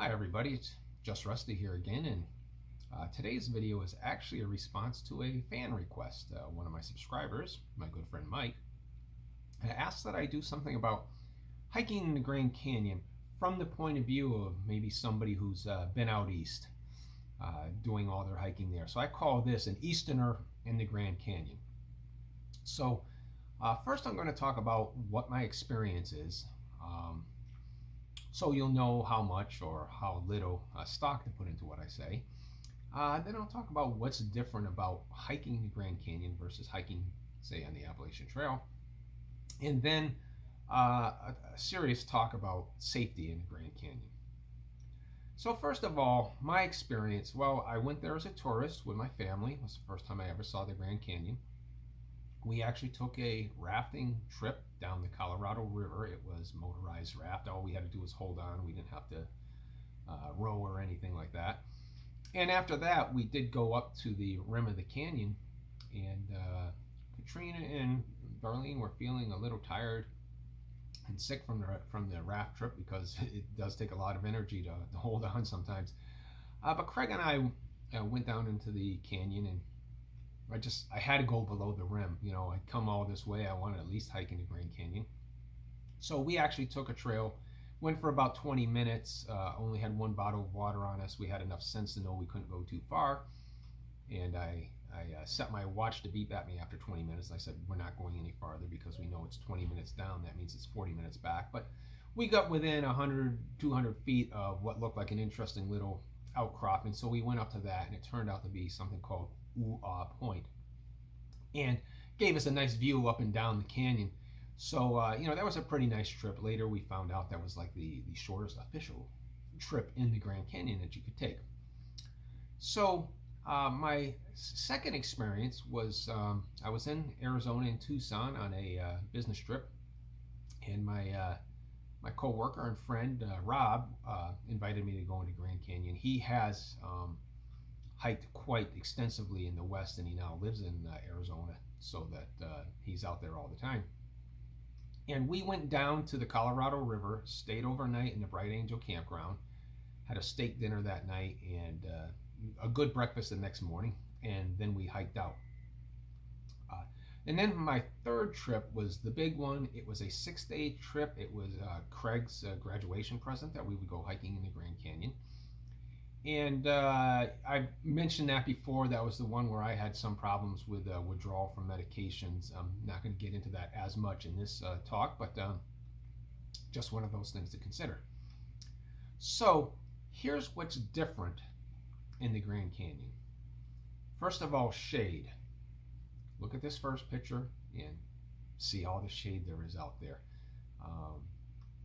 Hi everybody, it's Just Rusty here again, and today's video is actually a response to a fan request. One of my subscribers, my good friend Mike, asked that I do something about hiking in the Grand Canyon from the point of view of maybe somebody who's been out east doing all their hiking there. So I call this an Easterner in the Grand Canyon. So first I'm going to talk about what my experience is. So you'll know how much or how little stock to put into what I say. Then I'll talk about what's different about hiking the Grand Canyon versus hiking, say, on the Appalachian Trail. And then a serious talk about safety in the Grand Canyon. So first of all, my experience, well, I went there as a tourist with my family. It was the first time I ever saw the Grand Canyon. We actually took a rafting trip down the Colorado River. It was motorized raft. All we had to do was hold on. We didn't have to row or anything like that. And after that, we did go up to the rim of the canyon. And Katrina and Darlene were feeling a little tired and sick from the raft trip because it does take a lot of energy to hold on sometimes. But Craig and I went down into the canyon, and I had to go below the rim. You know, I'd come all this way. I wanted to at least hike in the Grand Canyon. So we actually took a trail, went for about 20 minutes, only had one bottle of water on us. We had enough sense to know we couldn't go too far. And I set my watch to beep at me after 20 minutes. I said, we're not going any farther because we know it's 20 minutes down. That means it's 40 minutes back. But we got within 100, 200 feet of what looked like an interesting little outcropping. So we went up to that, and it turned out to be something called Point, and gave us a nice view up and down the canyon. So that was a pretty nice trip. Later we found out that was like the shortest official trip in the Grand Canyon that you could take. So my second experience was I was in Arizona, in Tucson, on a business trip, and my co-worker and friend Rob invited me to go into Grand Canyon. He has hiked quite extensively in the West, and he now lives in Arizona, so that he's out there all the time. And we went down to the Colorado River, stayed overnight in the Bright Angel Campground, had a steak dinner that night, and a good breakfast the next morning, and then we hiked out. And then my third trip was the big one. It was a 6-day trip. It was Craig's graduation present that we would go hiking in the Grand Canyon. And I mentioned that before. That was the one where I had some problems with withdrawal from medications. I'm not going to get into that as much in this talk, but just one of those things to consider. So here's what's different in the Grand Canyon. First of all, shade. Look at this first picture and see all the shade there is out there.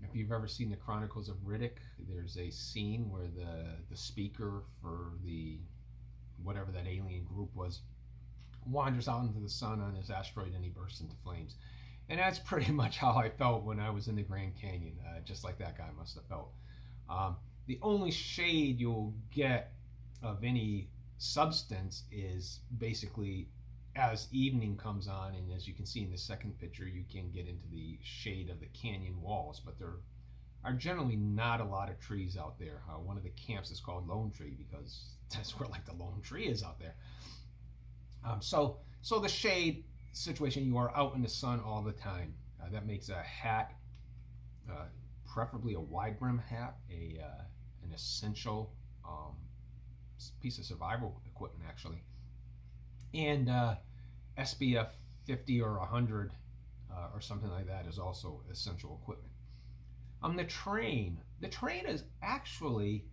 If you've ever seen the Chronicles of Riddick, there's a scene where the speaker for the whatever that alien group was wanders out into the sun on his asteroid, and he bursts into flames. And that's pretty much how I felt when I was in the Grand Canyon, just like that guy must have felt. The only shade you'll get of any substance is basically as evening comes on, and as you can see in the second picture, you can get into the shade of the canyon walls, but there are generally not a lot of trees out there. One of the camps is called Lone Tree because that's where like the lone tree is out there. So the shade situation, you are out in the sun all the time. That makes a hat, preferably a wide brim hat, an essential piece of survival equipment actually. And SPF 50 or 100 or something like that is also essential equipment. The train is actually,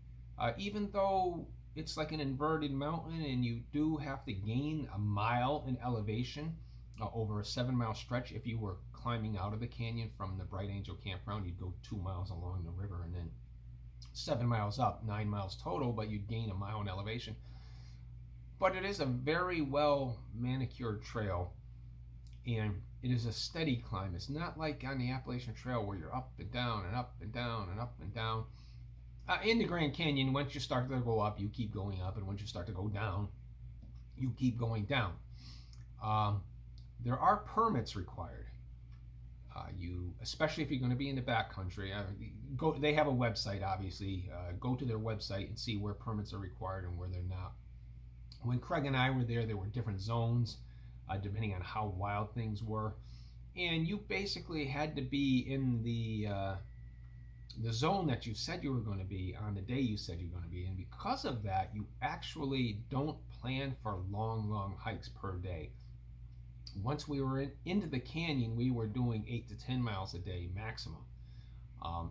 even though it's like an inverted mountain and you do have to gain a mile in elevation over a 7-mile stretch. If you were climbing out of the canyon from the Bright Angel Campground, you'd go 2 miles along the river and then 7 miles up, 9 miles total, but you'd gain a mile in elevation. But it is a very well manicured trail, and it is a steady climb. It's not like on the Appalachian Trail where you're up and down and up and down and up and down. In the Grand Canyon, once you start to go up, you keep going up, and once you start to go down, you keep going down. There are permits required. Especially if you're going to be in the backcountry, go. They have a website, obviously. Go to their website and see where permits are required and where they're not. When Craig and I were there were different zones, depending on how wild things were, and you basically had to be in the zone that you said you were going to be on the day you said you're going to be. And because of that, you actually don't plan for long hikes per day. Once we were into the canyon, we were doing 8 to 10 miles a day maximum.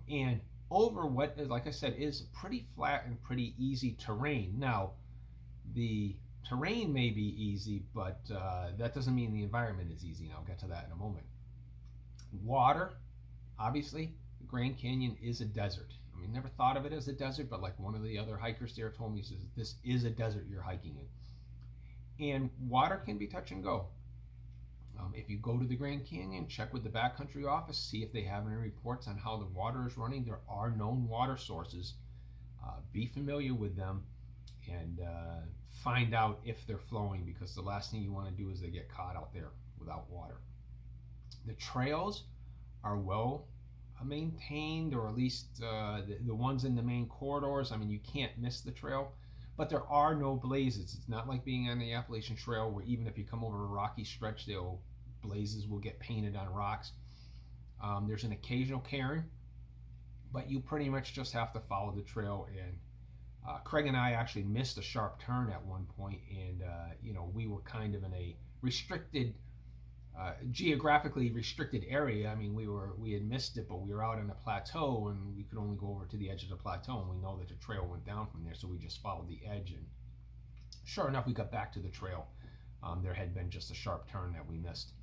And over what, like I said, is pretty flat and pretty easy terrain. Now, the terrain may be easy, but that doesn't mean the environment is easy, and I'll get to that in a moment. Water, obviously, the Grand Canyon is a desert. I mean, never thought of it as a desert, but like one of the other hikers there told me, says this is a desert you're hiking in. And water can be touch and go. If you go to the Grand Canyon, check with the Backcountry Office, see if they have any reports on how the water is running. There are known water sources. Be familiar with them and find out if they're flowing, because the last thing you want to do is they get caught out there without water. The trails are well maintained, or at least the ones in the main corridors. I mean, you can't miss the trail, but there are no blazes. It's not like being on the Appalachian Trail, where even if you come over a rocky stretch, blazes will get painted on rocks. There's an occasional cairn, but you pretty much just have to follow the trail. And Craig and I actually missed a sharp turn at one point, and we were kind of in a restricted, geographically restricted area. I mean, we had missed it, but we were out on a plateau, and we could only go over to the edge of the plateau, and we know that the trail went down from there, so we just followed the edge, and sure enough, we got back to the trail. There had been just a sharp turn that we missed.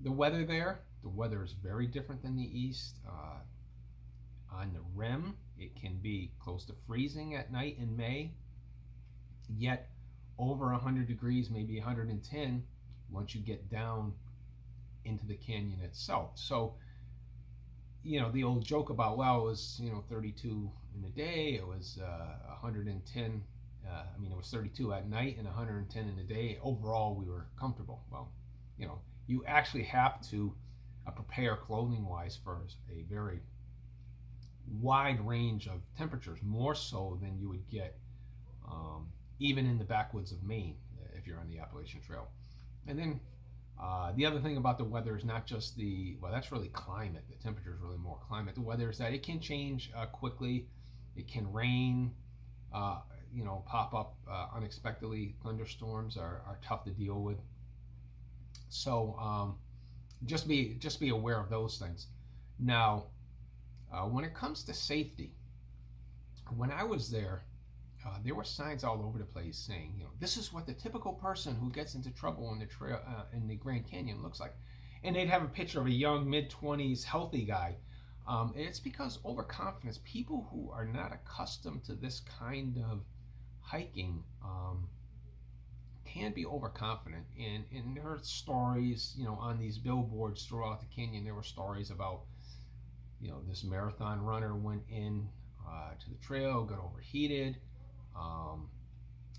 The weather there, the weather is very different than the east. On the rim, it can be close to freezing at night in May, yet over 100 degrees, maybe 110, once you get down into the canyon itself. So, the old joke about, well, it was, 32 in the day, it was 110, it was 32 at night and 110 in the day. Overall, we were comfortable. Well, you actually have to prepare clothing-wise for a very wide range of temperatures, more so than you would get even in the backwoods of Maine if you're on the Appalachian Trail. And then the other thing about the weather is not just that's really climate. The temperature is really more climate. The weather is that it can change quickly. It can rain, pop up unexpectedly. Thunderstorms are tough to deal with. So just be aware of those things. Now, when it comes to safety, when I was there were signs all over the place saying, this is what the typical person who gets into trouble in the trail in the Grand Canyon looks like, and they'd have a picture of a young mid-20s healthy guy. It's because overconfidence, people who are not accustomed to this kind of hiking, can be overconfident. And there are stories, on these billboards throughout the canyon. There were stories about, this marathon runner went in to the trail, got overheated.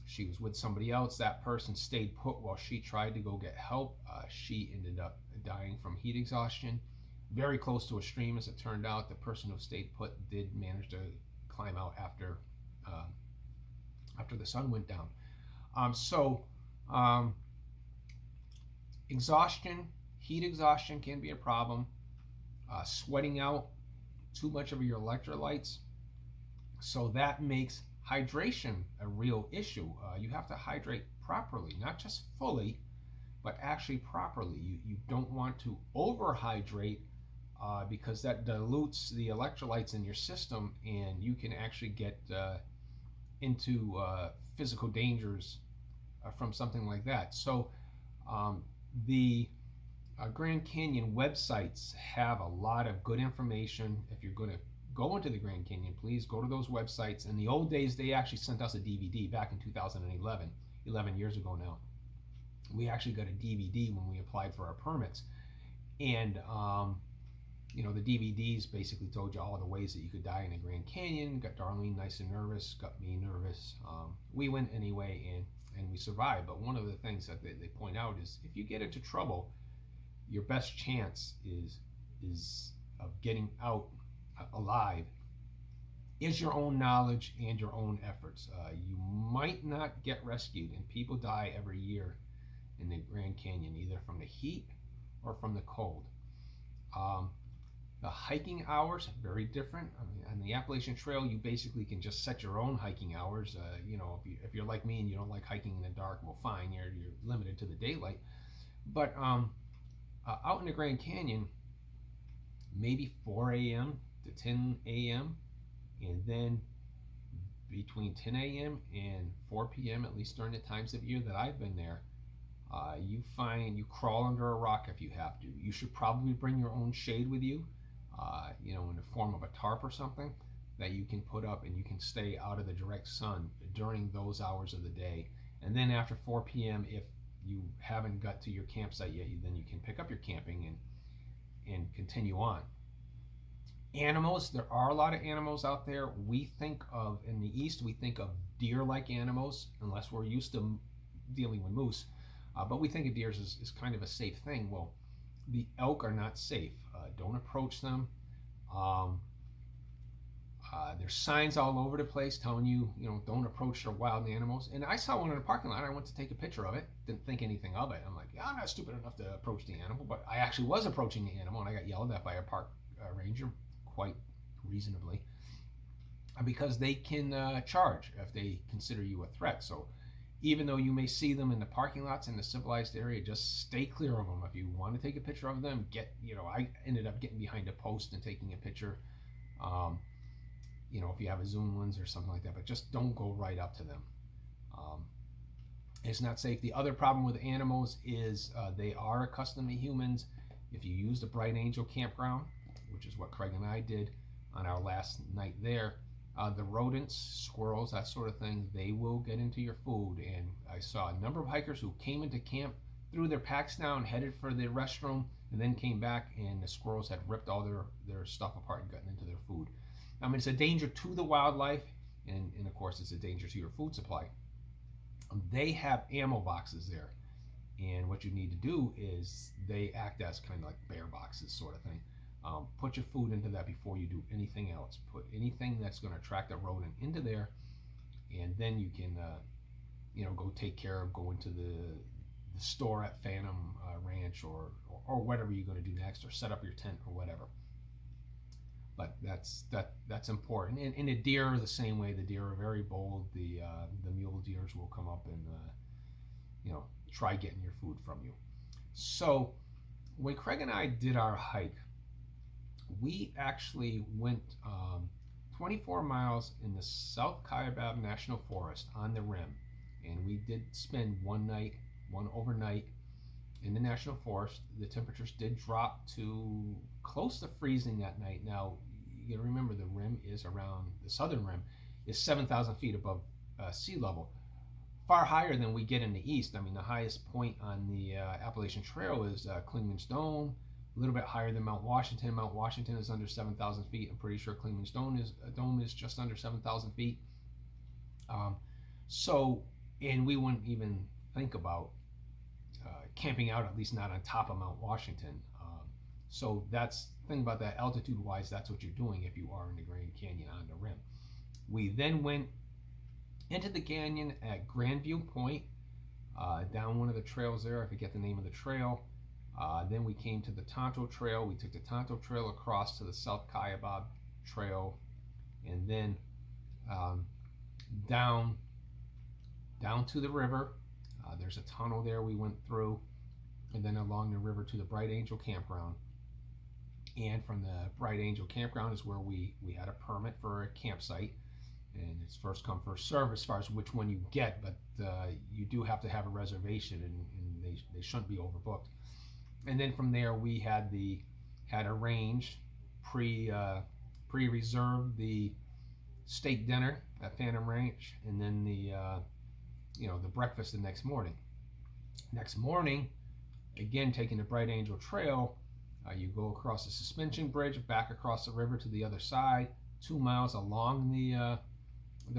She was with somebody else. That person stayed put while she tried to go get help. She ended up dying from heat exhaustion. Very close to a stream, as it turned out. The person who stayed put did manage to climb out after the sun went down. Exhaustion, heat exhaustion can be a problem. Sweating out too much of your electrolytes. So that makes hydration a real issue. You have to hydrate properly, not just fully, but actually properly. You don't want to overhydrate because that dilutes the electrolytes in your system, and you can actually get into physical dangers from something like that. So the Grand Canyon websites have a lot of good information. If you're going to go into the Grand Canyon, please go to those websites. In the old days, they actually sent us a DVD back in 2011, 11 years ago now. We actually got a DVD when we applied for our permits. And, the DVDs basically told you all the ways that you could die in the Grand Canyon. Got Darlene nice and nervous, got me nervous. We went anyway, and we survived. But one of the things that they point out is if you get into trouble, your best chance is of getting out alive is your own knowledge and your own efforts. You might not get rescued, and people die every year in the Grand Canyon, either from the heat or from the cold. Um, the hiking hours are very different. I mean, on the Appalachian Trail, you basically can just set your own hiking hours. If you're like me and you don't like hiking in the dark, well, fine, you're limited to the daylight. But out in the Grand Canyon, maybe 4 a.m. to 10 a.m., and then between 10 a.m. and 4 p.m., at least during the times of year that I've been there, you crawl under a rock if you have to. You should probably bring your own shade with you, in the form of a tarp or something that you can put up, and you can stay out of the direct sun during those hours of the day. And then after 4 p.m., if you haven't got to your campsite yet, then you can pick up your camping and continue on. Animals, there are a lot of animals out there. In the East, we think of deer-like animals, unless we're used to dealing with moose. But we think of deer as kind of a safe thing. Well, the elk are not safe. Don't approach them. There's signs all over the place telling you, don't approach the wild animals. And I saw one in the parking lot. I went to take a picture of it. Didn't think anything of it. I'm like, yeah, I'm not stupid enough to approach the animal. But I actually was approaching the animal, and I got yelled at by a park ranger quite reasonably, because they can charge if they consider you a threat. So even though you may see them in the parking lots in the civilized area, just stay clear of them. If you want to take a picture of them, I ended up getting behind a post and taking a picture. If you have a zoom lens or something like that, but just don't go right up to them. It's not safe. The other problem with animals is they are accustomed to humans. If you use the Bright Angel Campground, which is what Craig and I did on our last night there, the rodents, squirrels, that sort of thing, they will get into your food. And I saw a number of hikers who came into camp, threw their packs down, headed for the restroom, and then came back, and the squirrels had ripped all their stuff apart and gotten into their food. I mean, it's a danger to the wildlife, and of course, it's a danger to your food supply. They have ammo boxes there, and what you need to do is they act as kind of like bear boxes sort of thing. Put your food into that before you do anything else. Put anything that's going to attract a rodent into there, and then you can, go into the store at Phantom Ranch or whatever you're going to do next, or set up your tent or whatever. But that's important. And the deer are the same way. The deer are very bold. The mule deers will come up and try getting your food from you. So when Craig and I did our hike, we actually went 24 miles in the South Kaibab National Forest on the rim, and we did spend one overnight in the national forest. The temperatures did drop to close to freezing that night. Now, you got to remember, the southern rim is 7,000 feet above sea level, far higher than we get in the east. I mean, the highest point on the Appalachian Trail is Clingman's Dome, a little bit higher than Mount Washington. Mount Washington is under 7,000 feet. I'm pretty sure Clingman's Dome is just under 7,000 feet. And we wouldn't even think about camping out, at least not on top of Mount Washington. So that's the thing about that, altitude-wise, that's what you're doing if you are in the Grand Canyon on the rim. We then went into the canyon at Grandview Point, down one of the trails there. I forget the name of the trail. Then we came to the Tonto Trail. We took the Tonto Trail across to the South Kaibab Trail, and then down to the river. There's a tunnel there we went through, and then along the river to the Bright Angel Campground. And from the Bright Angel Campground is where we had a permit for a campsite, and it's first come first serve as far as which one you get, but you do have to have a reservation, and they shouldn't be overbooked. And then from there we had arranged pre-reserved the steak dinner at Phantom Ranch, and then the breakfast the next morning. Next morning, again taking the Bright Angel Trail, you go across the suspension bridge, back across the river to the other side, 2 miles along the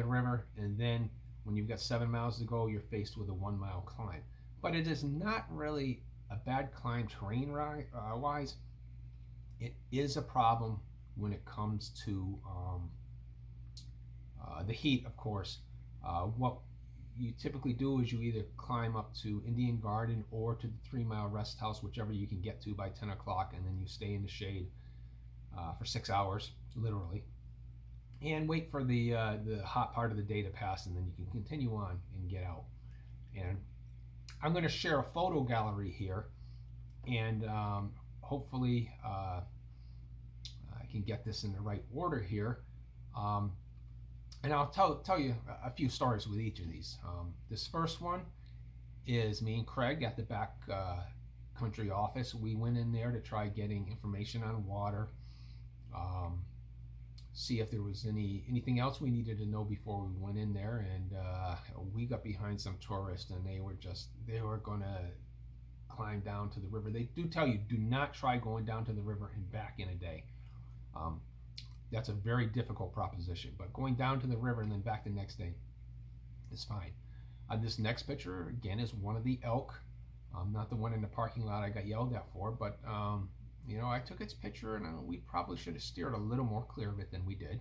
river, and then when you've got 7 miles to go, you're faced with a 1 mile climb. But it is not really a bad climb terrain wise, it is a problem when it comes to the heat, of course. What you typically do is you either climb up to Indian Garden or to the 3 Mile Rest House, whichever you can get to by 10 o'clock, and then you stay in the shade for 6 hours, literally, and wait for the hot part of the day to pass, and then you can continue on and get out. And I'm going to share a photo gallery here, and hopefully I can get this in the right order here. And I'll tell you a few stories with each of these. This first one is me and Craig at the Backcountry Office. We went in there to try getting information on water, see if there was anything else we needed to know before we went in there. And we got behind some tourists, and they were going to climb down to the river. They do tell you, do not try going down to the river and back in a day. That's a very difficult proposition, but going down to the river and then back the next day is fine. This next picture, again, is one of the elk, not the one in the parking lot I got yelled at for, but I took its picture, and we probably should have steered a little more clear of it than we did.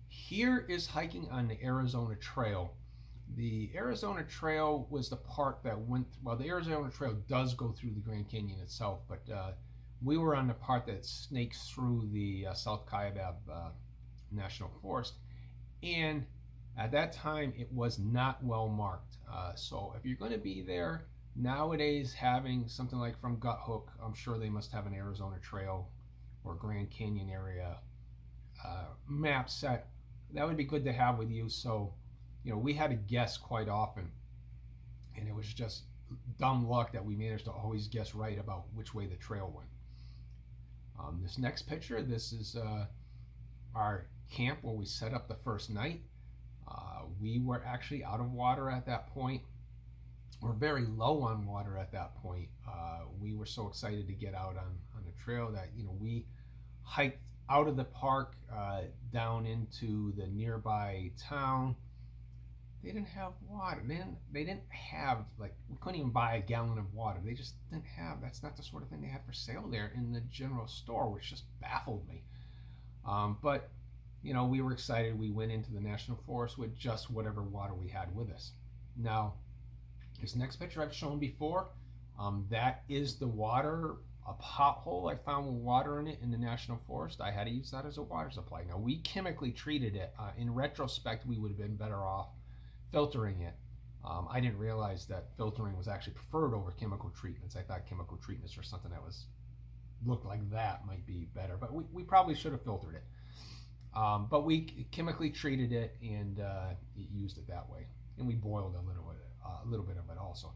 Here is hiking on the Arizona Trail. The Arizona Trail was the part that the Arizona Trail does go through the Grand Canyon itself, but we were on the part that snakes through the South Kaibab National Forest, and at that time it was not well marked. So if you're going to be there nowadays, having something like from Gut Hook, I'm sure they must have an Arizona Trail or Grand Canyon area map set. That would be good to have with you. So we had to guess quite often, and it was just dumb luck that we managed to always guess right about which way the trail went. This next picture, this is our camp where we set up the first night. We were actually out of water at that point. We're very low on water at that point. We were so excited to get out on the trail that we hiked out of the park down into the nearby town. They didn't have water. They didn't have, we couldn't even buy a gallon of water. They just didn't have, that's not the sort of thing they had for sale there in the general store, which just baffled me. But we were excited. We went into the National Forest with just whatever water we had with us. Now, this next picture I've shown before, that is the water, a pothole I found with water in it in the National Forest. I had to use that as a water supply. Now, we chemically treated it. In retrospect, we would have been better off filtering it. I didn't realize that filtering was actually preferred over chemical treatments. I thought chemical treatments or something that looked like that might be better, but we probably should have filtered it. But we chemically treated it and used it that way, and we boiled a little bit of it also.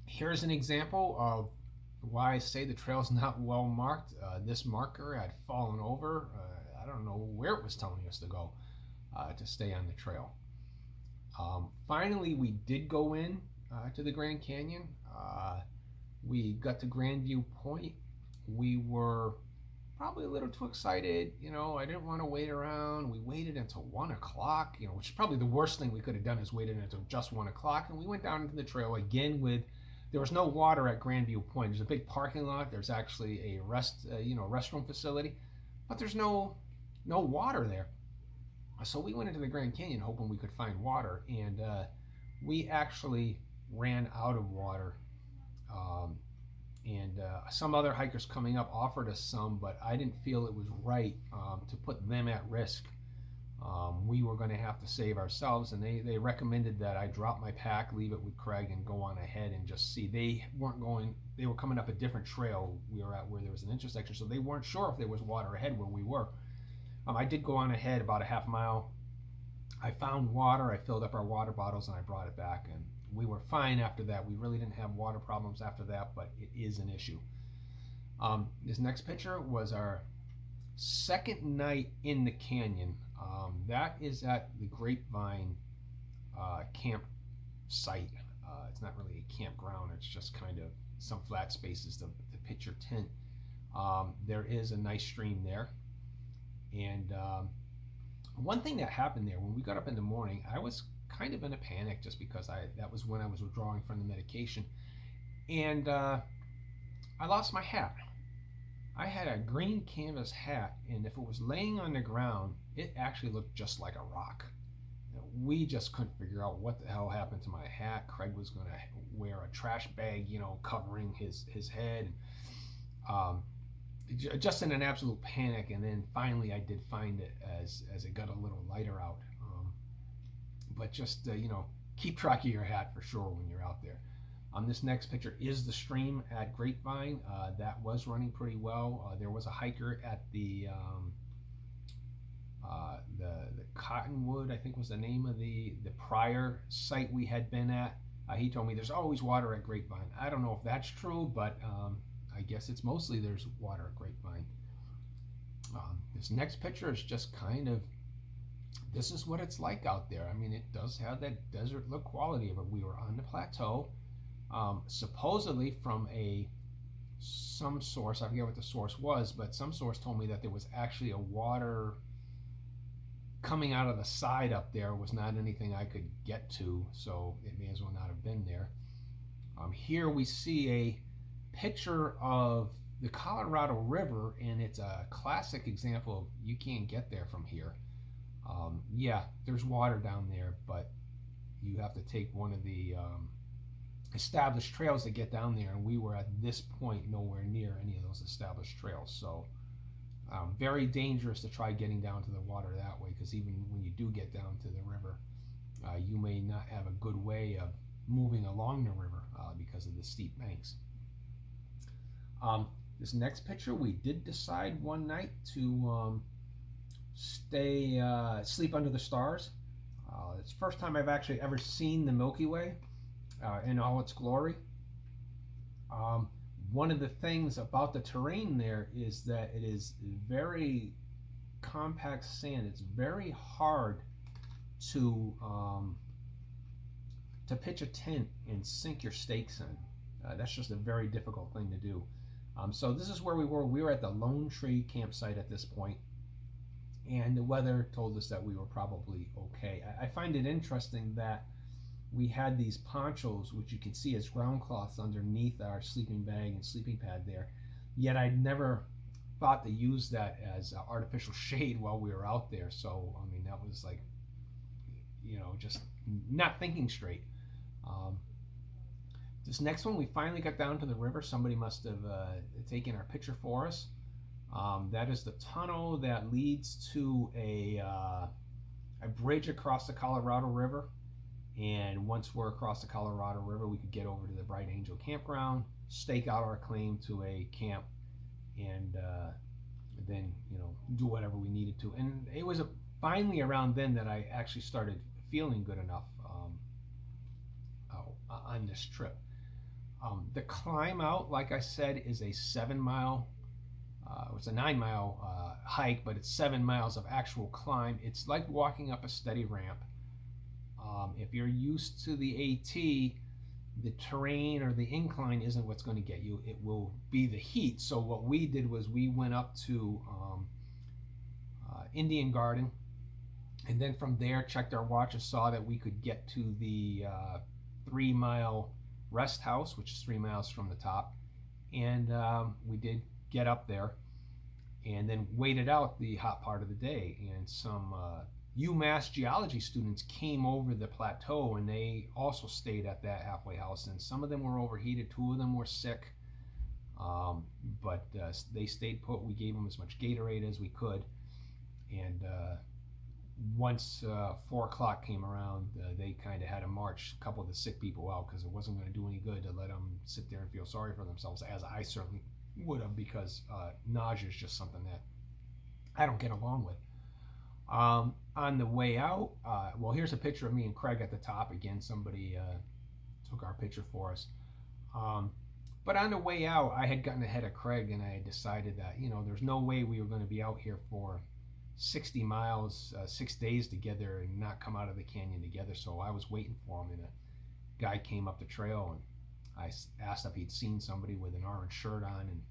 Here's an example of why I say the trail's not well marked. This marker had fallen over. I don't know where it was telling us to go to stay on the trail. Finally, we did go in to the Grand Canyon. We got to Grandview Point. We were probably a little too excited. I didn't want to wait around. We waited until 1 o'clock, which is probably the worst thing we could have done, is waited until just 1 o'clock. And we went down into the trail again there was no water at Grandview Point. There's a big parking lot. There's actually a restroom facility, but there's no water there. So we went into the Grand Canyon hoping we could find water, and we actually ran out of water. Some other hikers coming up offered us some, but I didn't feel it was right to put them at risk. We were going to have to save ourselves, and they recommended that I drop my pack, leave it with Craig, and go on ahead and just see. They were coming up a different trail we were at where there was an intersection, so they weren't sure if there was water ahead where we were. I did go on ahead about a half mile. I found water. I filled up our water bottles, and I brought it back, and we were fine after that. We really didn't have water problems after that, but it is an issue. This next picture was our second night in the canyon. That is at the Grapevine campsite. It's not really a campground. It's just kind of some flat spaces to pitch your tent. There is a nice stream there. And one thing that happened there, when we got up in the morning, I was kind of in a panic just because that was when I was withdrawing from the medication. And I lost my hat. I had a green canvas hat, and if it was laying on the ground, it actually looked just like a rock. We just couldn't figure out what the hell happened to my hat. Craig was going to wear a trash bag, covering his head. Um, just in an absolute panic, and then finally I did find it as it got a little lighter out. But just keep track of your hat for sure when you're out there. This next picture is the stream at Grapevine. That was running pretty well. There was a hiker at the Cottonwood, I think was the name of the prior site we had been at. He told me there's always water at Grapevine. I don't know if that's true, but I guess it's mostly there's water at Grapevine. This next picture is just kind of, this is what it's like out there. I mean, it does have that desert look quality of it. We were on the plateau, supposedly from some source, I forget what the source was, but some source told me that there was actually a water coming out of the side up there. Was not anything I could get to, so it may as well not have been there. Here we see a picture of the Colorado River, and it's a classic example of you can't get there from here. Yeah, there's water down there, but you have to take one of the established trails to get down there, and we were at this point nowhere near any of those established trails, so very dangerous to try getting down to the water that way, because even when you do get down to the river, you may not have a good way of moving along the river because of the steep banks. This next picture, we did decide one night to sleep under the stars. It's the first time I've actually ever seen the Milky Way in all its glory. One of the things about the terrain there is that it is very compact sand. It's very hard to pitch a tent and sink your stakes in. That's just a very difficult thing to do. So this is where we were. We were at the Lone Tree campsite at this point, and the weather told us that we were probably okay. I find it interesting that we had these ponchos, which you can see as ground cloths underneath our sleeping bag and sleeping pad there. Yet I never thought to use that as artificial shade while we were out there. So, I mean, that was like, just not thinking straight. This next one, we finally got down to the river. Somebody must have taken our picture for us. That is the tunnel that leads to a bridge across the Colorado River. And once we're across the Colorado River, we could get over to the Bright Angel Campground, stake out our claim to a camp, and then do whatever we needed to. And it was finally around then that I actually started feeling good enough on this trip. The climb out, like I said, is a 7 mile. It's a 9 mile hike, but it's 7 miles of actual climb. It's like walking up a steady ramp. If you're used to the AT, the terrain or the incline isn't what's going to get you. It will be the heat. So what we did was we went up to Indian Garden, and then from there checked our watches, saw that we could get to the 3 mile rest house, which is 3 miles from the top, and we did get up there and then waited out the hot part of the day. And some UMass geology students came over the plateau, and they also stayed at that halfway house, and some of them were overheated, 2 of them were sick, but they stayed put. We gave them as much Gatorade as we could, and once 4 o'clock came around, they kind of had to march a couple of the sick people out, because it wasn't going to do any good to let them sit there and feel sorry for themselves, as I certainly would have, because nausea is just something that I don't get along with. On the way out, well, here's a picture of me and Craig at the top. Again, somebody took our picture for us. But on the way out, I had gotten ahead of Craig, and I had decided that, there's no way we were going to be out here for 60 miles, 6 days together and not come out of the canyon together. So I was waiting for him, and a guy came up the trail, and I asked if he'd seen somebody with an orange shirt on, and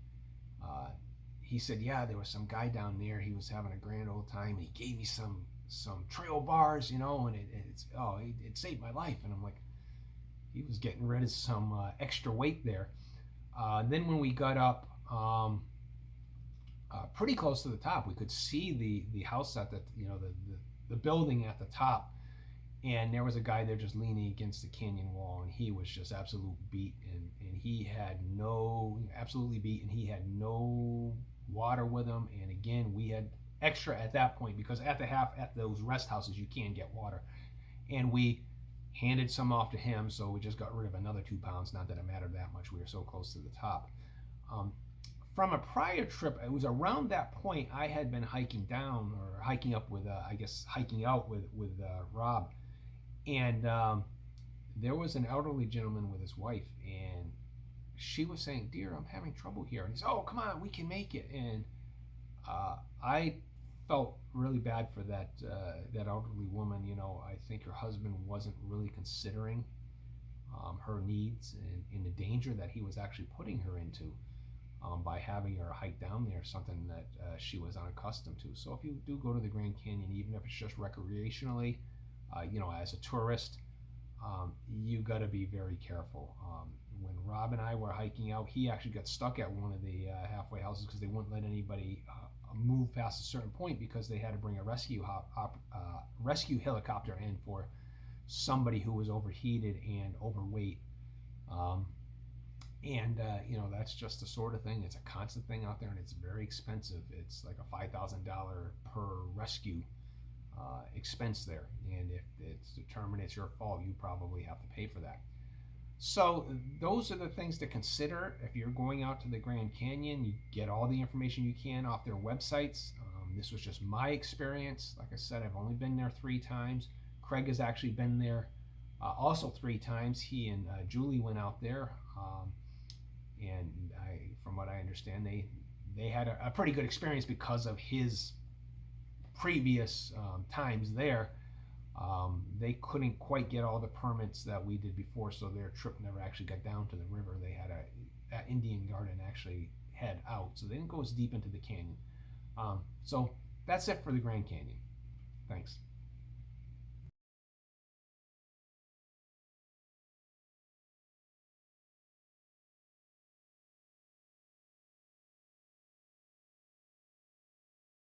he said, yeah, there was some guy down there. He was having a grand old time. He gave me some some trail bars, and it saved my life. And I'm like, he was getting rid of some extra weight there. Then when we got up pretty close to the top, we could see the house at the building at the top, and there was a guy there just leaning against the canyon wall, and he was just absolutely beat, and he had no water with him. And again, we had extra at that point, because at those rest houses you can get water, and we handed some off to him, so we just got rid of another 2 pounds. Not that it mattered that much, we were so close to the top. From a prior trip, it was around that point I had been hiking down, or hiking up with hiking out with Rob, and there was an elderly gentleman with his wife, and she was saying, "Dear, I'm having trouble here," and he's, "Oh, come on, we can make it." And I felt really bad for that elderly woman. I think her husband wasn't really considering her needs and the danger that he was actually putting her into by having her hike down there, something that she was unaccustomed to. So if you do go to the Grand Canyon, even if it's just recreationally, as a tourist, you got to be very careful. When Rob and I were hiking out, he actually got stuck at one of the halfway houses because they wouldn't let anybody move past a certain point, because they had to bring a rescue helicopter in for somebody who was overheated and overweight. That's just the sort of thing. It's a constant thing out there, and it's very expensive. It's like a $5,000 per rescue expense there, and if it's determined it's your fault, you probably have to pay for that. So those are the things to consider if you're going out to the Grand Canyon. You get all the information you can off their websites. This was just my experience. Like I said, I've only been there 3 times. Craig has actually been there also 3 times. He and Julie went out there, and from what I understand, they had a pretty good experience because of his previous times there. They couldn't quite get all the permits that we did before, so their trip never actually got down to the river. They had a Indian garden actually head out, so they didn't go as deep into the canyon. So that's it for the Grand Canyon. Thanks.